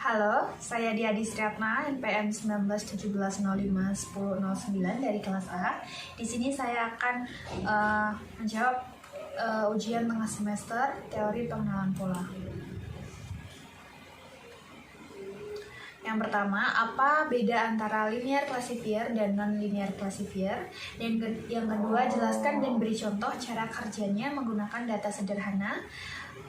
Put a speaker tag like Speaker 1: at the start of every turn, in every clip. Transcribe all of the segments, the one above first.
Speaker 1: Halo, saya Diadi Sriatna, NPM 1917051009 dari kelas A. Di sini saya akan menjawab ujian tengah semester teori pengenalan pola. Yang pertama, apa beda antara linear classifier dan non-linear classifier? Dan yang kedua, jelaskan dan beri contoh cara kerjanya menggunakan data sederhana,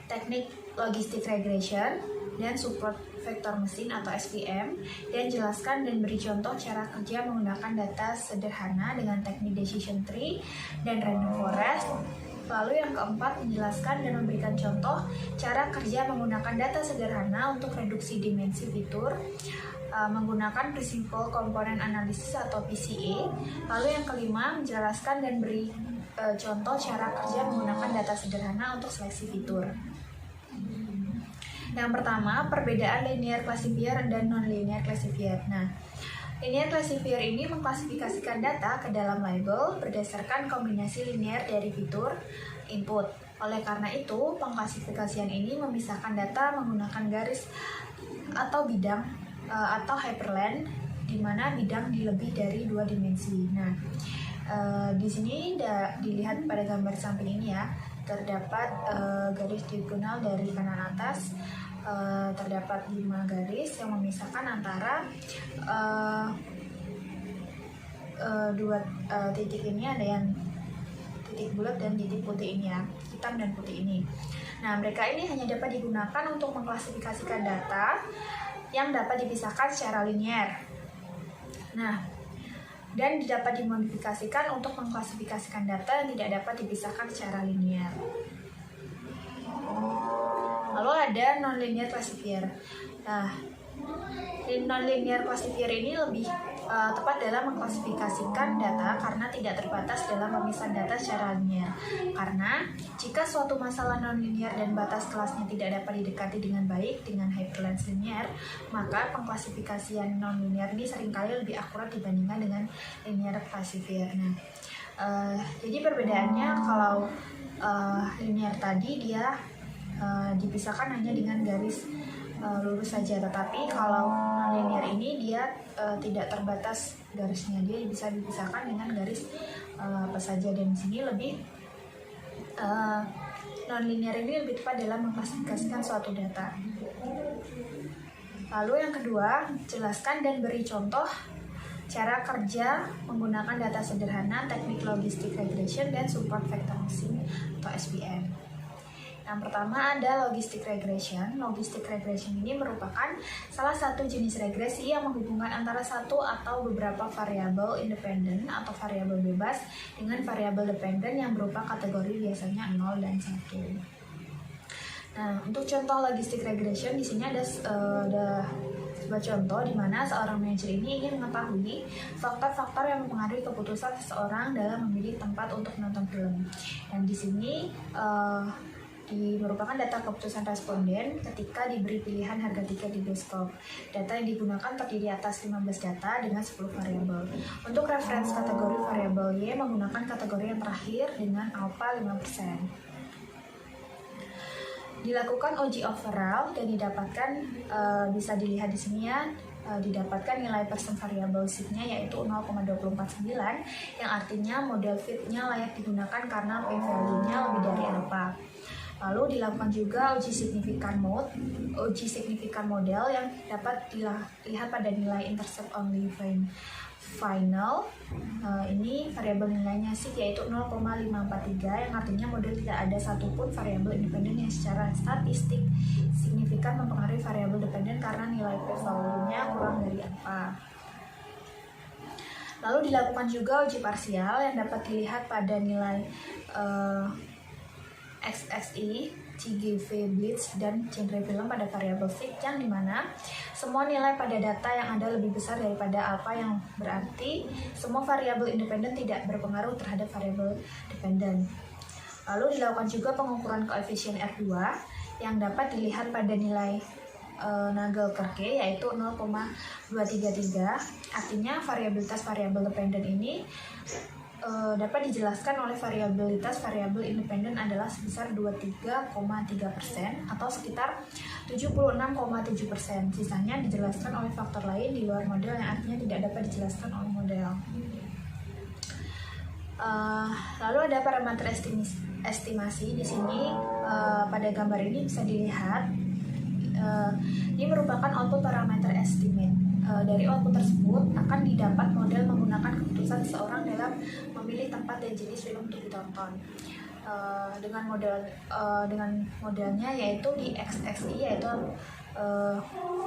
Speaker 1: teknik logistic regression, dan support vektor mesin atau SVM, dan jelaskan dan beri contoh cara kerja menggunakan data sederhana dengan teknik decision tree dan random forest. Lalu yang keempat, menjelaskan dan memberikan contoh cara kerja menggunakan data sederhana untuk reduksi dimensi fitur menggunakan Principal Component Analysis atau PCA. Lalu yang kelima, menjelaskan dan beri contoh cara kerja menggunakan data sederhana untuk seleksi fitur. Yang pertama, perbedaan linear classifier dan non-linear classifier. Nah, linear classifier ini mengklasifikasikan data ke dalam label berdasarkan kombinasi linear dari fitur input. Oleh karena itu, pengklasifikasian ini memisahkan data menggunakan garis atau bidang atau hyperlane, di mana bidang di lebih dari 2 dimensi. Nah, di sini dilihat pada gambar samping ini ya, terdapat garis diagonal dari kanan atas. Terdapat 5 garis yang memisahkan antara dua titik ini, ada yang titik bulat dan titik putih ini ya, hitam dan putih ini. Nah, mereka ini hanya dapat digunakan untuk mengklasifikasikan data yang dapat dipisahkan secara linear. Nah, dan dapat dimodifikasikan untuk mengklasifikasikan data yang tidak dapat dipisahkan secara linear. Lalu ada non-linear classifier. Nah, non-linear classifier ini lebih tepat dalam mengklasifikasikan data karena tidak terbatas dalam pemisahan data secara linear. Karena jika suatu masalah non-linear dan batas kelasnya tidak dapat didekati dengan baik dengan hyperlane linear, maka pengklasifikasian non-linear ini seringkali lebih akurat dibandingkan dengan linear classifier. Nah, jadi perbedaannya kalau linear tadi dia dipisahkan hanya dengan garis lurus saja, tetapi kalau non-linear ini dia tidak terbatas garisnya, dia bisa dipisahkan dengan garis apa saja. Dan di sini lebih non-linear ini lebih tepat dalam mengklasifikasikan suatu data. Lalu yang kedua, jelaskan dan beri contoh cara kerja menggunakan data sederhana, teknik logistic regression, dan support vector mesin atau SVM. Yang pertama ada logistic regression. Logistic regression ini merupakan salah satu jenis regresi yang menghubungkan antara satu atau beberapa variabel independen atau variabel bebas dengan variabel dependen yang berupa kategori biasanya 0 dan 1. Nah, untuk contoh logistic regression di sini ada sebuah contoh di mana seorang manajer ini ingin mengetahui faktor-faktor yang mempengaruhi keputusan seseorang dalam memilih tempat untuk menonton film. Dan di sini merupakan data keputusan responden ketika diberi pilihan harga tiket di bioskop. Data yang digunakan terdiri atas 15 data dengan 10 variabel. Untuk referensi kategori variabel Y menggunakan kategori yang terakhir dengan alpha 5%. Dilakukan uji overall dan didapatkan bisa dilihat di sini ya, didapatkan nilai persen variabel signya yaitu 0,249 yang artinya model fit-nya layak digunakan karena p-value-nya lebih dari alpha. Lalu dilakukan juga uji signifikan model yang dapat dilihat pada nilai intercept only final. Ini variabel nilainya sig yaitu 0,543 yang artinya model tidak ada satupun variabel independen yang secara statistik signifikan mempengaruhi variabel dependen karena nilai p-value-nya kurang dari alpha. Lalu dilakukan juga uji parsial yang dapat dilihat pada nilai XXI, CGV, Blitz, dan genre film pada variabel fit yang dimana semua nilai pada data yang ada lebih besar daripada alpha, yang berarti semua variabel independen tidak berpengaruh terhadap variabel dependen. Lalu dilakukan juga pengukuran koefisien R2 yang dapat dilihat pada nilai Nagelkerke yaitu 0,233. Artinya variabilitas variabel dependen ini dapat dijelaskan oleh variabilitas variabel independen adalah sebesar 23,3% atau sekitar 76,7%. Sisanya dijelaskan oleh faktor lain di luar model yang artinya tidak dapat dijelaskan oleh model. Lalu ada parameter estimasi di sini. Pada gambar ini bisa dilihat ini merupakan output parameter estimate. Dari output tersebut akan didapat model menggunakan keputusan seseorang dalam memilih tempat dan jenis film untuk ditonton. Dengan modelnya yaitu di XXI yaitu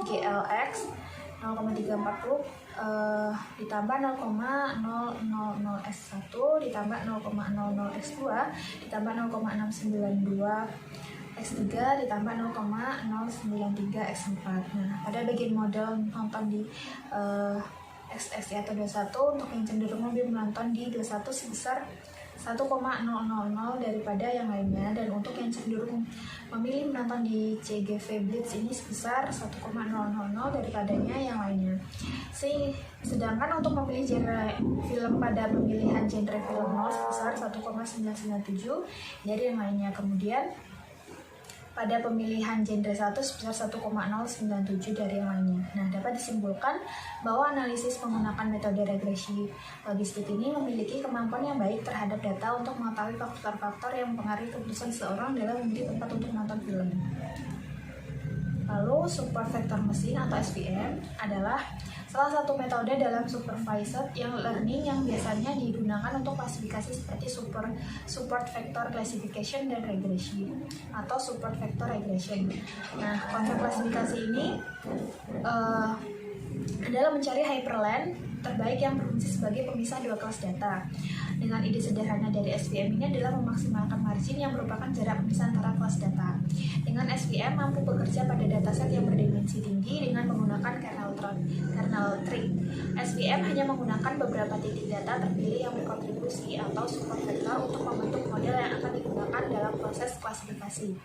Speaker 1: GLX 0,340 ditambah 0,000x1 ditambah 0,00x2 ditambah 0,692 X3 ditambah 0,093 X4. Nah, pada bagian model nonton di XXI atau 21, untuk yang cenderung lebih menonton di 21 sebesar 1,000 daripada yang lainnya, dan untuk yang cenderung memilih menonton di CGV Blitz ini sebesar 1,000 daripadanya yang lainnya. Sedangkan untuk memilih genre film pada pemilihan genre film 0 sebesar 1,997 dari yang lainnya. Kemudian pada pemilihan genre 1 sebesar 1,097 dari yang lainnya. Nah, dapat disimpulkan bahwa analisis menggunakan metode regresi logistik ini memiliki kemampuan yang baik terhadap data untuk mengetahui faktor-faktor yang mempengaruhi keputusan seseorang dalam memilih tempat untuk menonton film. Lalu, support vector machine atau SVM adalah salah satu metode dalam supervised yang learning yang biasanya digunakan untuk klasifikasi seperti support vector classification dan regresi atau support vector regression. Nah, konsep klasifikasi ini adalah mencari hyperlink terbaik yang berfungsi sebagai pemisah dua kelas data. Dengan ide sederhana dari SVM ini adalah memaksimalkan margin yang merupakan jarak pemisah antara kelas data. Dengan SVM mampu bekerja pada dataset yang berdimensi tinggi dengan menggunakan kernel tree. SVM hanya menggunakan beberapa titik data terpilih yang berkontribusi atau support vector untuk membentuk model yang akan digunakan dalam proses klasifikasi.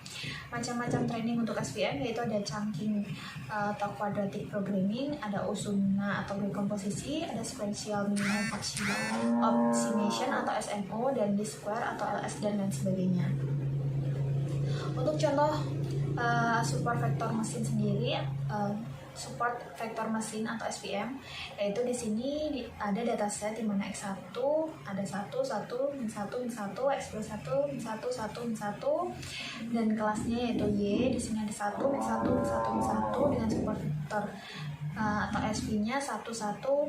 Speaker 1: Macam-macam training untuk SVM yaitu ada chunking atau quadratic programming, ada Osuna atau rekomposisi, ada sequential minimum optimization atau SMO, dan least square atau LS, dan lain sebagainya. Untuk contoh support vector mesin sendiri, support vector mesin atau SVM, yaitu di sini ada dataset di mana X1 ada 1, 1, min 1, min 1, X2 1, min 1, 1, min 1, dan kelasnya yaitu Y. Di sini ada 1, min 1, min 1, min 1 dengan support vector atau SV-nya 1, 1, 0.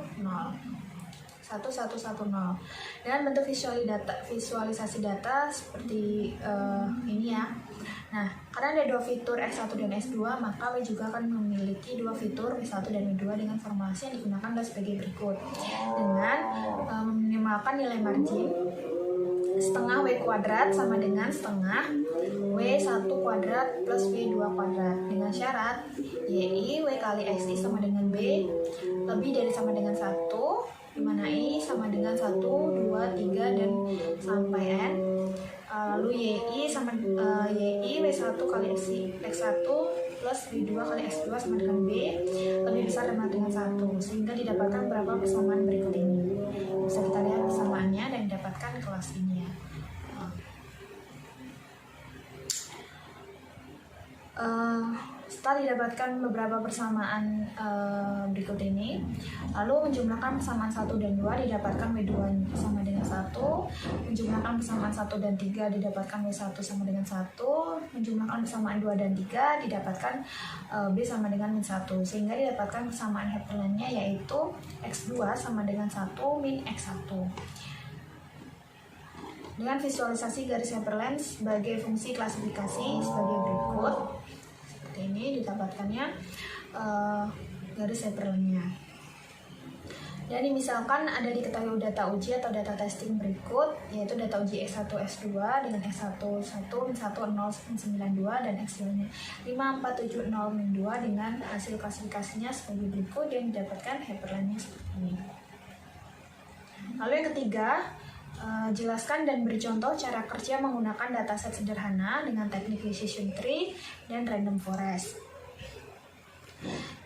Speaker 1: 1110. Dengan bentuk visualisasi data seperti ini ya. Nah, karena ada dua fitur X1 dan X2, maka W juga akan memiliki dua fitur W1 dan W2 dengan formulasi yang digunakan adalah sebagai berikut. Dengan meminimalkan nilai margin, setengah W kuadrat sama dengan setengah W1 kuadrat plus W2 kuadrat, dengan syarat YI W kali XI sama dengan B lebih dari sama dengan 1, di mana I sama dengan 1, 2, 3, dan sampai N. Lalu YI sama YI W1 kali X1 plus W2 kali X2 sama dengan B lebih besar sama dengan 1, sehingga didapatkan beberapa persamaan berikut ini. Bisa kita lihat persamaannya dan didapatkan kelas ini ya. Setelah didapatkan beberapa persamaan berikut ini, lalu menjumlahkan persamaan 1 dan 2 didapatkan W2 sama dengan 1, menjumlahkan persamaan 1 dan 3 didapatkan W1 sama dengan 1, menjumlahkan persamaan 2 dan 3 didapatkan B sama dengan min 1, sehingga didapatkan persamaan hyperlink-nya yaitu X2 sama dengan 1 min X1. Dengan visualisasi garis hyperlink sebagai fungsi klasifikasi sebagai berikut. Ini didapatkannya garis hyperlink-nya. Dan misalkan ada diketahui data uji atau data testing berikut, yaitu data uji X1 S2 dengan X1 1 min 1 0 min 92 dan X2-nya 5 4 7 0 min 2 dengan hasil klasifikasinya sebagai berikut yang didapatkan hyperlink-nya seperti ini. Lalu yang ketiga, jelaskan dan beri contoh cara kerja menggunakan dataset sederhana dengan teknik decision tree dan random forest.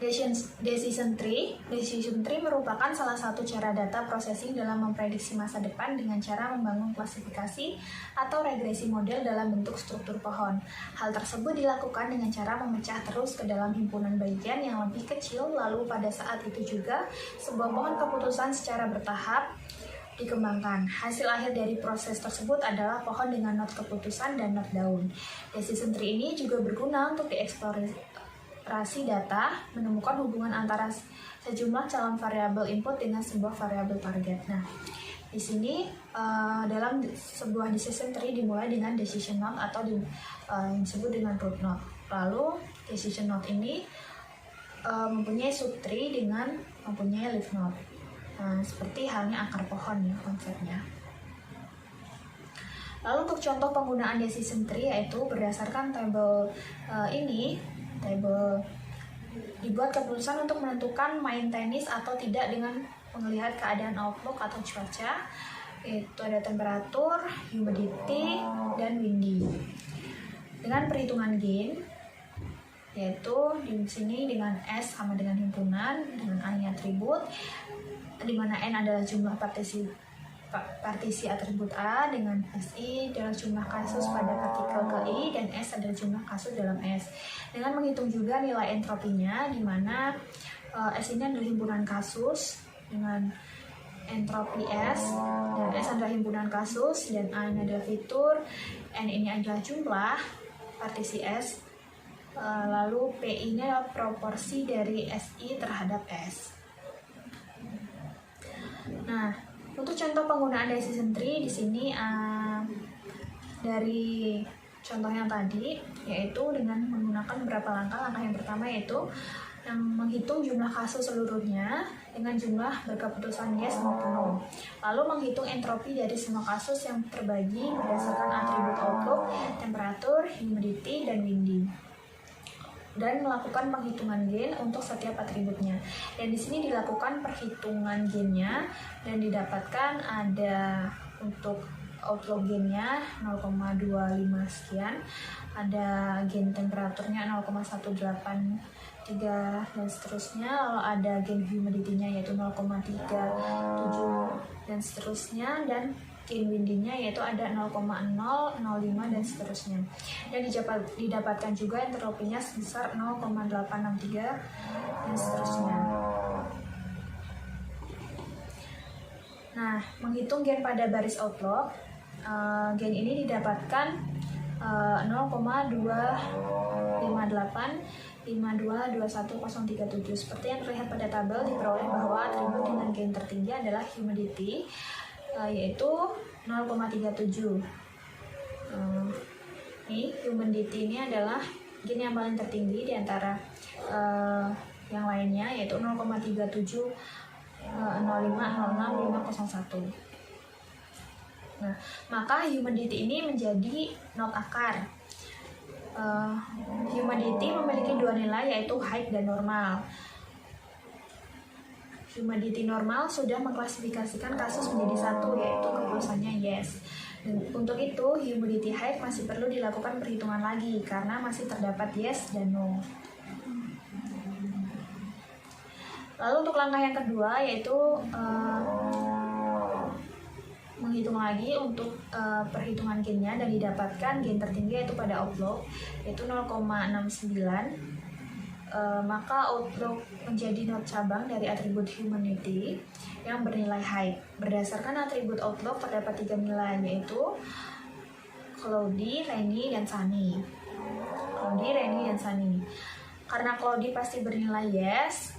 Speaker 1: Decision tree. Decision tree merupakan salah satu cara data processing dalam memprediksi masa depan dengan cara membangun klasifikasi atau regresi model dalam bentuk struktur pohon. Hal tersebut dilakukan dengan cara memecah terus ke dalam himpunan bagian yang lebih kecil, lalu pada saat itu juga sebuah pohon keputusan secara bertahap dikembangkan. Hasil akhir dari proses tersebut adalah pohon dengan not keputusan dan not daun. Decision tree ini juga berguna untuk dieksplorasi data, menemukan hubungan antara sejumlah calon variabel input dengan sebuah variabel target. Nah, di sini dalam sebuah decision tree dimulai dengan decision node atau yang disebut dengan root node. Lalu decision node ini mempunyai subtree dengan mempunyai leaf node. Nah, seperti halnya akar pohon ya konsepnya. Lalu untuk contoh penggunaan decision tree yaitu berdasarkan tabel ini. Table dibuat keputusan untuk menentukan main tenis atau tidak dengan melihat keadaan outlook atau cuaca, itu ada temperatur, humidity, dan windy. Dengan perhitungan gain, yaitu di sini dengan S sama dengan himpunan, dengan A-nya atribut, di mana N adalah jumlah partisi atribut A, dengan SI adalah jumlah kasus pada partikel ke I, dan S adalah jumlah kasus dalam S. Dengan menghitung juga nilai entropinya, di mana S ini adalah himpunan kasus dengan entropi S, dan S adalah himpunan kasus, dan A ini adalah fitur, N ini adalah jumlah partisi S, lalu PI nya adalah proporsi dari SI terhadap S. Nah, untuk contoh penggunaan decision tree di sini dari contoh yang tadi, yaitu dengan menggunakan beberapa langkah. Langkah yang pertama yaitu yang menghitung jumlah kasus seluruhnya dengan jumlah berkeputusan yes maupun no. Lalu menghitung entropi dari semua kasus yang terbagi berdasarkan atribut outlook, temperatur, humidity, dan windy, dan melakukan penghitungan gain untuk setiap atributnya. Dan di sini dilakukan perhitungan gainnya dan didapatkan ada untuk outlook gainnya 0,25 sekian, ada gain temperaturnya 0,183 dan seterusnya, lalu ada gain humidity-nya yaitu 0,37 dan seterusnya, dan gain windy-nya yaitu ada 0,005 dan seterusnya, dan didapatkan juga entropinya sebesar 0,863 dan seterusnya. Nah, menghitung gain pada baris outlook, gain ini didapatkan 0,258522137. Seperti yang terlihat pada tabel, diperoleh bahwa atribut dengan gain tertinggi adalah humidity, yaitu 0,37. Ini humidity ini adalah gain yang paling tertinggi di antara yang lainnya, yaitu 0,3705060501. Nah, maka humidity ini menjadi not akar. Humidity memiliki dua nilai, yaitu height dan normal. Humidity normal sudah mengklasifikasikan kasus menjadi satu, yaitu keputusannya yes. Dan untuk itu, humidity height masih perlu dilakukan perhitungan lagi karena masih terdapat yes dan no. Lalu untuk langkah yang kedua yaitu menghitung lagi untuk perhitungan gainnya, dan didapatkan gain tertinggi yaitu pada outlook yaitu 0,69. Maka outlook menjadi not cabang dari atribut humidity yang bernilai height. Berdasarkan atribut outlook terdapat 3 nilai, yaitu cloudy, rainy, dan sunny. Cloudy, rainy, dan sunny. Karena cloudy pasti bernilai yes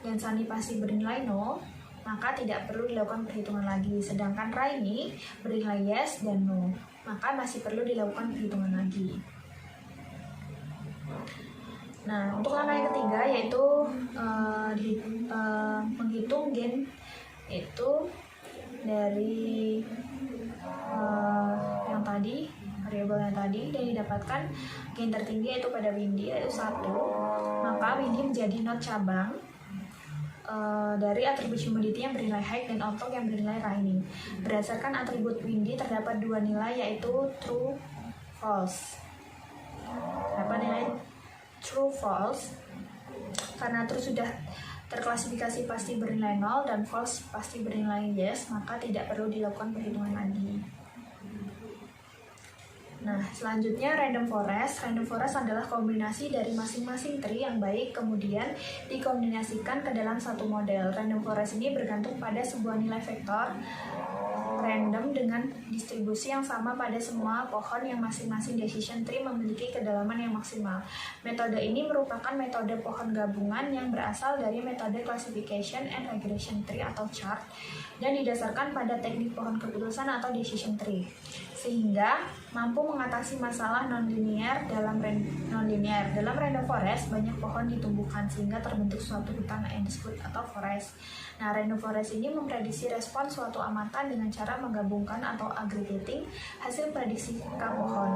Speaker 1: dan sunny pasti bernilai no, maka tidak perlu dilakukan perhitungan lagi. Sedangkan rainy bernilai yes dan no, maka masih perlu dilakukan perhitungan lagi. Nah, untuk langkah yang ketiga yaitu menghitung gain, yaitu dari yang tadi, variabel yang tadi, dan didapatkan gain tertinggi yaitu pada windy yaitu 1. Maka windy menjadi not cabang dari atribut humidity yang bernilai height dan outlook yang bernilai rainy. Berdasarkan atribut windy terdapat 2 nilai yaitu true, false. Terdapat nilai true, false. Karena true sudah terklasifikasi pasti bernilai 0 dan false pasti bernilai yes, maka tidak perlu dilakukan perhitungan lagi. Nah, selanjutnya random forest. Random forest adalah kombinasi dari masing-masing tree yang baik kemudian dikombinasikan ke dalam satu model. Random forest ini bergantung pada sebuah nilai vektor random dengan distribusi yang sama pada semua pohon yang masing-masing decision tree memiliki kedalaman yang maksimal. Metode ini merupakan metode pohon gabungan yang berasal dari metode classification and regression tree atau chart dan didasarkan pada teknik pohon keputusan atau decision tree, sehingga mampu mengatasi masalah non-linear dalam random forest. Banyak pohon ditumbuhkan sehingga terbentuk suatu hutan yang disebut atau forest. Nah, random forest ini memprediksi respon suatu amatan dengan cara menggabungkan atau aggregating hasil prediksi K pohon.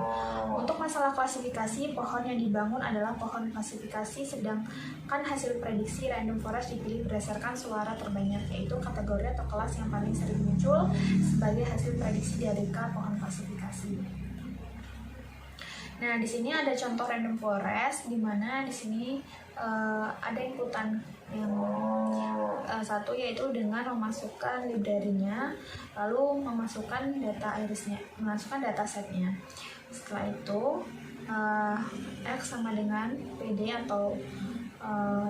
Speaker 1: Untuk masalah klasifikasi, pohon yang dibangun adalah pohon klasifikasi, sedangkan hasil prediksi random forest dipilih berdasarkan suara terbanyak, yaitu kategori atau kelas yang paling sering muncul sebagai hasil prediksi dari K pohon klasifikasi. Nah, di sini ada contoh random forest, di mana di sini ada inputan yang satu, yaitu dengan memasukkan library-nya, lalu memasukkan data irisnya, memasukkan data setnya. Setelah itu X sama dengan PD atau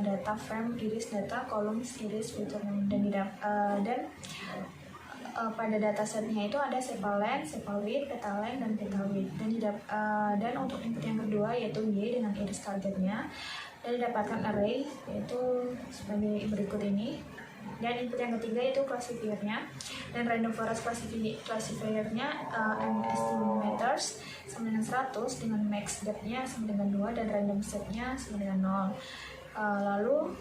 Speaker 1: data frame iris, data kolom iris filter, dan pada datasetnya itu ada sepal-length, sepal-width, petal-length, dan petal-width. Dan untuk input yang kedua yaitu Y dengan iris targetnya, dan didapatkan array yaitu sebagai berikut ini. Dan input yang ketiga itu classifiernya, dan random forest classifiernya M estimators sama dengan 100, dengan max depth-nya sama dengan 2, dan random set-nya sama dengan 0. Lalu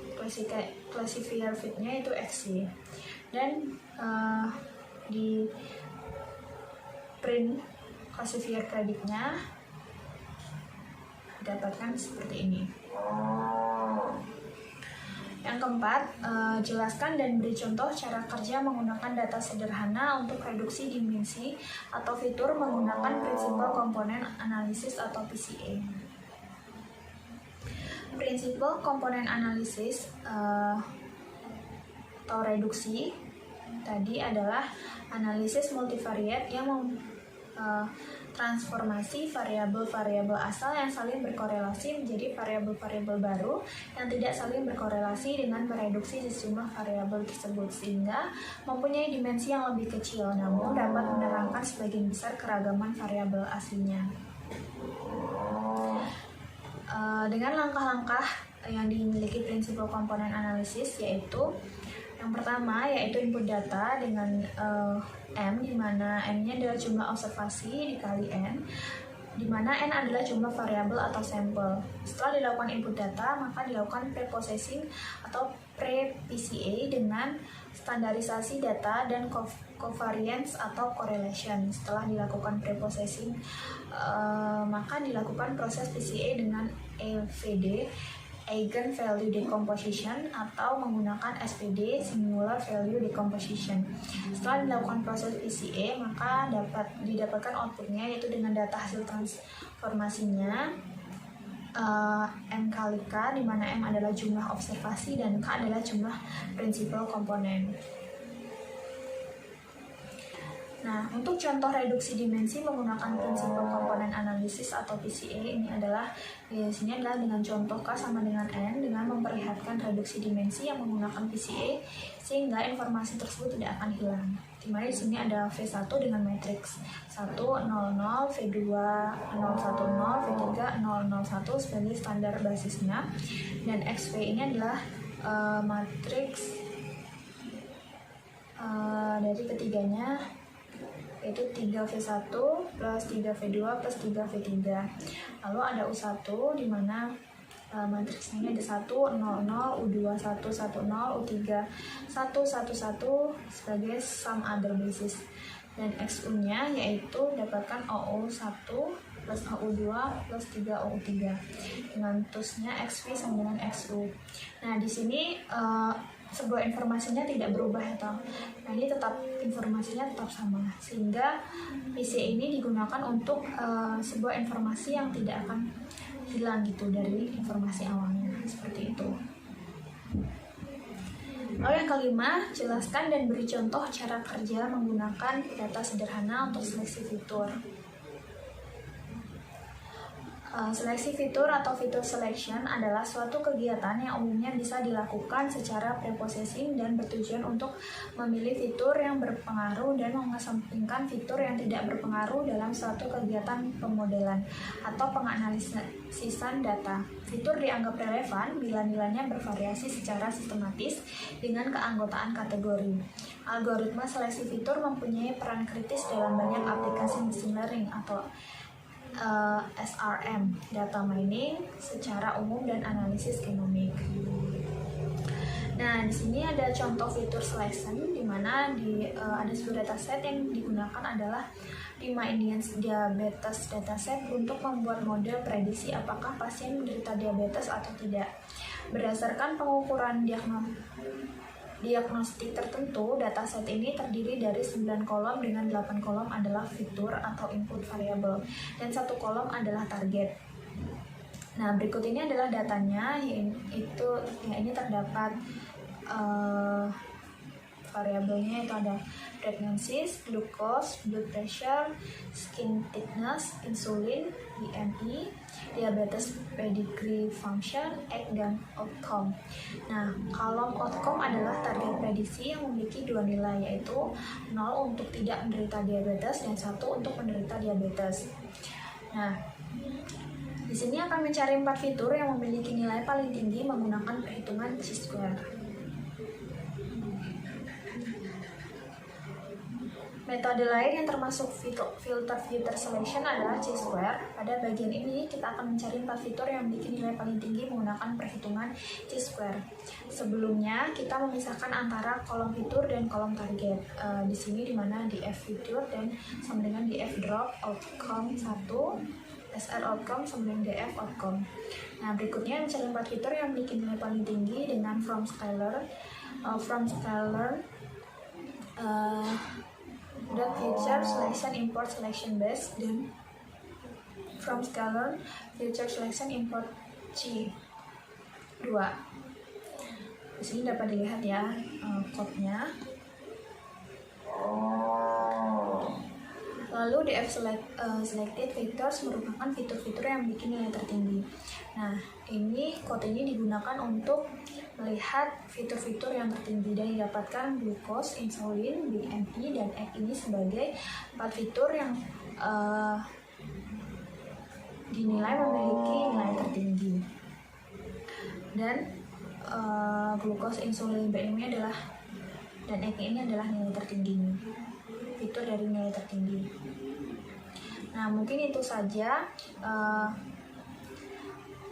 Speaker 1: classifier fit-nya itu XY, dan di print classifier kreditnya didapatkan seperti ini. Yang keempat, jelaskan dan beri contoh cara kerja menggunakan data sederhana untuk reduksi dimensi atau fitur menggunakan prinsipal komponen analisis atau PCA. Prinsipal komponen analisis atau reduksi tadi adalah analisis multivariate yang transformasi variabel-variabel asal yang saling berkorelasi menjadi variabel-variabel baru yang tidak saling berkorelasi dengan mereduksi sejumlah variabel tersebut, sehingga mempunyai dimensi yang lebih kecil namun dapat menerangkan sebagian besar keragaman variabel aslinya. Dengan langkah-langkah yang dimiliki prinsipal komponen analisis, yaitu yang pertama yaitu input data dengan M, di mana M-nya adalah jumlah observasi dikali N, di mana N adalah jumlah variabel atau sampel. Setelah dilakukan input data, maka dilakukan preprocessing atau pre-PCA dengan standarisasi data dan covariance atau correlation. Setelah dilakukan preprocessing, maka dilakukan proses PCA dengan EVD, Eigen Value Decomposition, atau menggunakan SPD, Singular Value Decomposition. Setelah dilakukan proses PCA, maka didapatkan outputnya, yaitu dengan data hasil transformasinya M kali K, di mana M adalah jumlah observasi dan K adalah jumlah prinsipal komponen. Nah, untuk contoh reduksi dimensi menggunakan prinsipal komponen analisis atau PCA ini adalah dengan contoh K sama dengan N dengan memperlihatkan reduksi dimensi yang menggunakan PCA sehingga informasi tersebut tidak akan hilang. Di mana di sini ada V1 dengan matriks 1, 0, 0, V2, 0, 1, 0, V3, 0, 0, 1 sebagai standar basisnya, dan XV ini adalah matriks dari ketiganya, yaitu 3V1 plus 3V2 plus 3V3. Lalu ada U1 di mana matriksnya ada 1, 0, 0, U2, 1, 1, 0, U3, 1, 1, 1 sebagai some other basis. Dan XU-nya yaitu dapatkan OU1 plus OU2 plus 3 OU3. Dengan TUS-nya XV sama dengan XU. Nah, di sini sebuah informasinya tidak berubah atau ini tetap informasinya tetap sama, sehingga PCA ini digunakan untuk sebuah informasi yang tidak akan hilang gitu dari informasi awalnya, seperti itu. Lalu yang kelima, jelaskan dan beri contoh cara kerja menggunakan data sederhana untuk seleksi fitur. Seleksi fitur atau fitur selection adalah suatu kegiatan yang umumnya bisa dilakukan secara preprocessing dan bertujuan untuk memilih fitur yang berpengaruh dan mengesampingkan fitur yang tidak berpengaruh dalam suatu kegiatan pemodelan atau penganalisisan data. Fitur dianggap relevan bila nilainya bervariasi secara sistematis dengan keanggotaan kategori. Algoritma seleksi fitur mempunyai peran kritis dalam banyak aplikasi machine learning atau SRM, data mining secara umum dan analisis genomik. Nah, di sini ada contoh fitur selection di mana ada sebuah dataset yang digunakan adalah 5 Indian diabetes dataset untuk membuat model prediksi apakah pasien menderita diabetes atau tidak. Berdasarkan pengukuran diagnostik tertentu, dataset ini terdiri dari 9 kolom dengan 8 kolom adalah fitur atau input variable dan 1 kolom adalah target. Nah, berikut ini adalah datanya, yaitu ini terdapat variabelnya itu ada diagnosis, glucose, blood pressure, skin thickness, insulin, BMI, diabetes pedigree function, age, dan outcome. Nah, kolom outcome adalah target prediksi yang memiliki 2 nilai, yaitu 0 untuk tidak menderita diabetes dan 1 untuk menderita diabetes. Nah, di sini akan mencari 4 fitur yang memiliki nilai paling tinggi menggunakan perhitungan chi-square. Metode lain yang termasuk filter selection adalah chi-square. Pada bagian ini kita akan mencari 4 fitur yang memiliki nilai paling tinggi menggunakan perhitungan chi-square. Sebelumnya kita memisahkan antara kolom fitur dan kolom target. Di sini dimana df fitur dan sama dengan df drop outcome 1, SR outcome sama dengan df outcome. Nah, berikutnya mencari 4 fitur yang memiliki nilai paling tinggi dengan from scalar, future selection import selection base, dan from scalar future selection import chi 2. Di sini dapat dilihat ya code-nya. Lalu df selected features merupakan fitur-fitur yang memiliki nilai tertinggi. Nah, ini code ini digunakan untuk melihat fitur-fitur yang tertinggi dan didapatkan glucose, insulin, BMI, dan age ini sebagai 4 fitur yang dinilai memiliki nilai tertinggi. Dan glucose, insulin, BMI dan age ini adalah nilai tertinggi, fitur dari nilai tertinggi. Nah, mungkin itu saja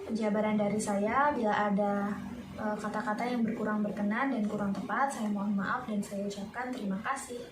Speaker 1: penjabaran dari saya. Bila ada kata-kata yang berkurang berkenan dan kurang tepat, saya mohon maaf dan saya ucapkan terima kasih.